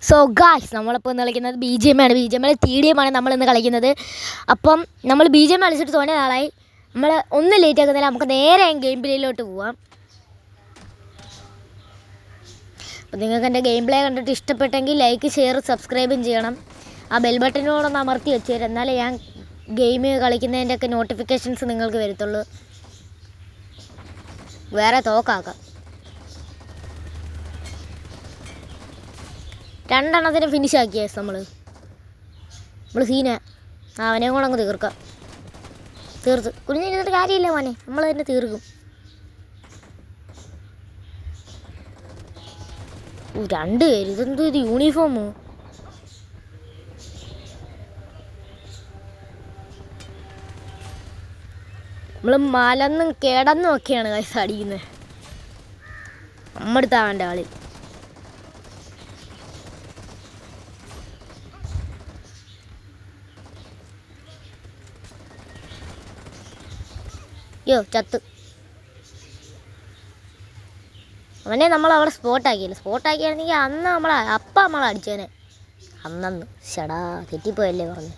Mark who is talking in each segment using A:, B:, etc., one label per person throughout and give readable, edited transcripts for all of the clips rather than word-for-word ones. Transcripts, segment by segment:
A: So guys നമ്മളിപ്പോൾ ഇന്ന് കളിക്കുന്നത് BGMI ആണ്. BGMI TDM ആണ് നമ്മളിന്ന് കളിക്കുന്നത്. അപ്പം നമ്മൾ BGMI കളിച്ചിട്ട് തോന്നിയ നാളായി. നമ്മൾ ഒന്നും ലേറ്റ് ആക്കുന്നില്ല, നമുക്ക് നേരെ ഗെയിം പ്ലേയിലോട്ട് പോവാം. അപ്പോൾ നിങ്ങൾക്ക് എൻ്റെ ഗെയിം പ്ലേ കണ്ടിട്ട് ഇഷ്ടപ്പെട്ടെങ്കിൽ ലൈക്ക്, ഷെയർ, സബ്സ്ക്രൈബും ചെയ്യണം. ആ ബെൽ ബട്ടനോടൊന്ന് അമർത്തി വെച്ച് തരാം, എന്നാലേ ഞാൻ ഗെയിം കളിക്കുന്നതിൻ്റെയൊക്കെ നോട്ടിഫിക്കേഷൻസ് നിങ്ങൾക്ക് വരത്തുള്ളൂ. വേറെ തോക്കാക്കാം. 2 എണ്ണത്തിന് ഫിനിഷ് ആക്കിയ നമ്മൾ സീന അവനെ കൂടെ അങ്ങ് തീർക്കാം. തീർത്ത് കുഞ്ഞിരുന്നിട്ട് കാര്യമില്ല മോനെ, നമ്മൾ തന്നെ തീർക്കും. 2 പേര്, ഇതെന്തോ ഇത് യൂണിഫോമോ? നമ്മൾ മലന്നും കിടന്നും ഒക്കെയാണ് കൈസ് അടിക്കുന്നത്. നമ്മടുത്താ വേണ്ട ആള്. യോ ചത്ത്. അവനെ നമ്മളവിടെ സ്പോട്ടാക്കിയായിരുന്നെങ്കിൽ അന്ന് നമ്മൾ അടിച്ചേനെ. അന്നന്ന് ഷടാ തെറ്റിപ്പോയല്ലേ പറഞ്ഞു.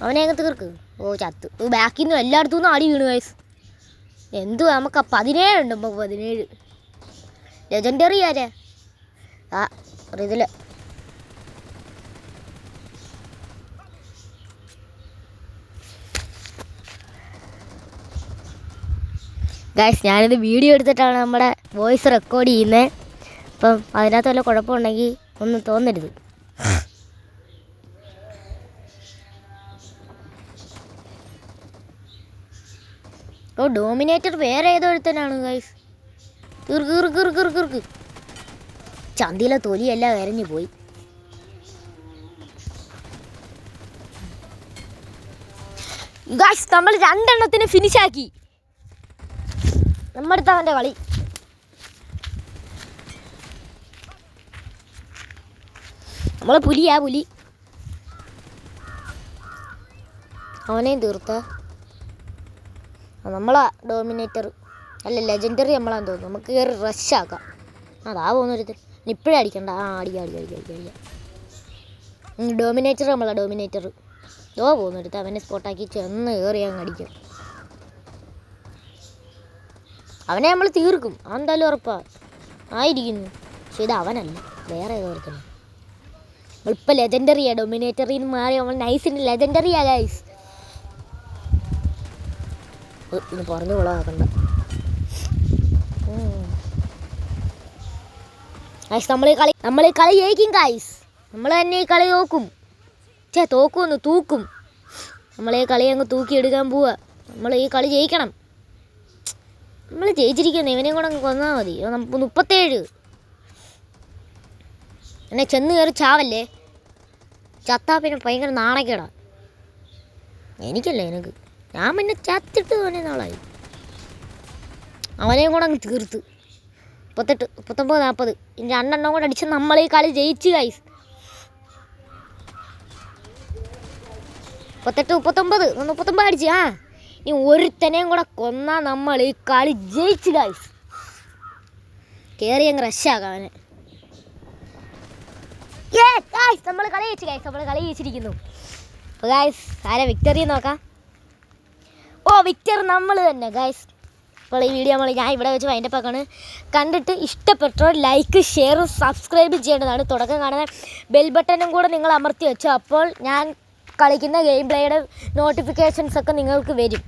A: അവനെ അങ്ങ് തീർക്ക്. ഓ ചത്ത്. ബാക്കിൽ നിന്ന് എല്ലായിടത്തു നിന്നും അടി വീണു വയസ്സ്. എന്തു നമുക്ക് 17 ഉണ്ട്. 17 ലെജൻഡറി ആരാ? ഇതിൽ ഗൈസ് ഞാനിത് വീഡിയോ എടുത്തിട്ടാണ് നമ്മുടെ വോയിസ് റെക്കോർഡ് ചെയ്യുന്നത്. അപ്പം അതിനകത്ത് വല്ല കുഴപ്പമുണ്ടെങ്കിൽ ഒന്നും തോന്നരുത്. ഓ ഡോമിനേറ്റർ വേറെ ഏതോ ഒരുത്തനാണ് ഗൈസ്. കീർക്ക് ചന്തിയിലെ തൊലിയെല്ലാം കരഞ്ഞു പോയി. ഗൈസ് നമ്മൾ 2 എണ്ണത്തിന് ഫിനിഷാക്കി. നമ്മുടെ അവൻ്റെ കളി. നമ്മളെ പുലി അവനെയും തീർത്ത. നമ്മളാ ഡോമിനേറ്റർ അല്ല ലെജൻഡറി നമ്മളാന്ന് തോന്നുന്നു. നമുക്ക് കയറി റഷാക്കാം. അതാ പോകുന്നൊരു ഇപ്പോഴേ അടിക്കണ്ട. അടിക്കാം. ഡോമിനേറ്റർ ഡോമിനേറ്റർ ദോ പോകുന്നൊരുത്ത് അവനെ സ്പോട്ടാക്കി ചെന്ന് കയറി അങ്ങ് അടിക്കും. അവനെ നമ്മൾ തീർക്കും, അതെന്തായാലും ഉറപ്പാണ് ആയിരിക്കുന്നു. പക്ഷെ ഇത് അവനല്ല, വേറെ ഏതോ ഓർക്കണം. നമ്മളിപ്പോൾ ലെജൻഡറിയാണ്. ഡൊമിനേറ്ററിൽ നിന്ന് മാറി നമ്മൾ നൈസിൻ്റെ ലെജൻഡറിയാ ഗൈസ്. ഇന്ന് പറഞ്ഞു കൊള്ളാക്കണ്ട ഗൈസ്. നമ്മൾ ഈ കളി ജയിക്കും ഗൈസ്. നമ്മൾ തന്നെ ഈ കളി തൂക്കും. നമ്മൾ ഈ കളി അങ്ങ് തൂക്കിയെടുക്കാൻ പോവുക. നമ്മൾ ഈ കളി ജയിക്കണം. നമ്മൾ ജയിച്ചിരിക്കുന്നു. ഇവനെയും കൂടെ അങ്ങ് കൊന്നാൽ മതി. 37 എന്നെ ചെന്ന് കയറി ചാവല്ലേ. ചത്താ പിന്നെ ഭയങ്കര നാണക്കേടാ. എനിക്കല്ലേ എനിക്ക്. ഞാൻ പിന്നെ ചത്തിട്ട് തോന്നിയ നാളായി. അവനെയും കൂടെ അങ്ങ് തീർത്ത്. 38, 39, 40 ഇനി 2 എണ്ണം കൂടെ അടിച്ച് നമ്മൾ ഈ കളി ജയിച്ച് ഗൈസ്. 38, 39 അടിച്ച്. ഇനി ഒരുത്തനെയും കൂടെ കൊന്നാൽ നമ്മൾ ഈ കളി ജയിച്ച് ഗൈസ്. കയറി അങ്ങ് റഷാക്കാം അവനെ. നമ്മൾ കളി ജയിച്ചു ഗൈസ്. നമ്മൾ കളി ജയിച്ചിരിക്കുന്നു. അപ്പോൾ ഗൈസ് ആരാ വിക്ടറി നോക്കാം. വിക്ടർ നമ്മൾ തന്നെ ഗൈസ്. അപ്പോൾ ഈ വീഡിയോ ഞാൻ ഇവിടെ വെച്ച് വൈൻഡപ്പ് ആക്കാണ്. കണ്ടിട്ട് ഇഷ്ടപ്പെട്ടോ ലൈക്ക്, ഷെയറും സബ്സ്ക്രൈബും ചെയ്യേണ്ടതാണ്. തുടക്കം കാണുന്ന ബെൽ ബട്ടനും കൂടെ നിങ്ങൾ അമർത്തി വെച്ചോ. അപ്പോൾ ഞാൻ കളിക്കുന്ന ഗെയിം പ്ലേയുടെ നോട്ടിഫിക്കേഷൻസൊക്കെ നിങ്ങൾക്ക് വരും.